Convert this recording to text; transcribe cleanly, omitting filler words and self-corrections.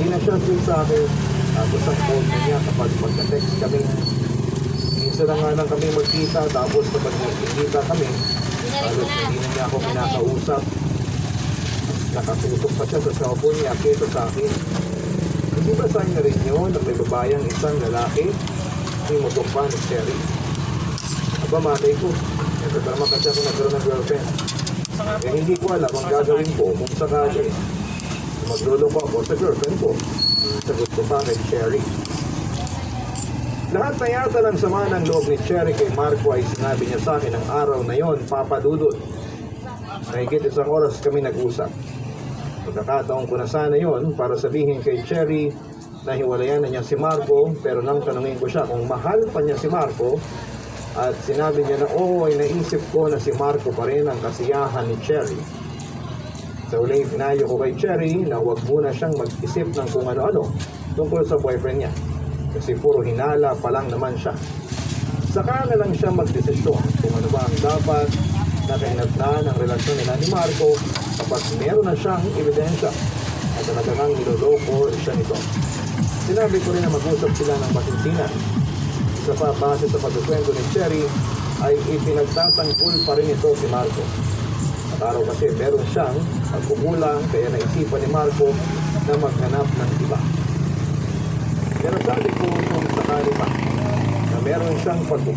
na siya sa akin. Tapos ang phone niya kapag magka-text kami. Minsan na nga lang kami magkita, tapos kapag magkikita kami, halos hindi na niya ako kinakausap. Nakatutok pa siya sa cellphone niya kaysa sa akin. Hindi ba sign na rin yun na may babayang isang lalaki? Tinutok pa ni Cherry. Aba, matay ko. Nagkakarama kasi ako nagkaroon ng girlfriend. Eh, hindi ko alam ang gagawin ko kung sakali. Magluloko ako sa girlfriend ko. Sagot ko pa kay Cherry. Lahat na yata ng sama ng loob ni Cherry kay Marco ay sinabi niya sa akin ng araw na yon, Papa Dudut. Mahigit isang oras kami nag-usap. Pagkakataon ko na sana yon para sabihin kay Cherry na hiwalayan na niya si Marco, pero nang tanungin ko siya kung mahal pa niya si Marco, at sinabi niya na oo, ay naisip ko na si Marco pa rin ang kasiyahan ni Cherry. Sa uli, pinayo ko kay Cherry na huwag muna siyang mag-isip ng kung ano-ano tungkol sa boyfriend niya. Kasi puro hinala pa lang naman siya. Saka na lang siya magdesisyon kung ano ba ang dapat na kahinatnan ang relasyon nila ni Marco kapag meron na siyang ebidensya at talagang niloloko siya nito. Sinabi ko rin na mag-usap sila ng masinsinan. Isa pa, base sa pagkukwento ni Cherry, ay ipinagtatanggol pa rin ito si Marco. At araw kasi meron siyang pagkukulang, kaya naisipan ni Marco na maghanap ng iba. Pero sabi ko kung sakali pa na meron siyang pagkukulang,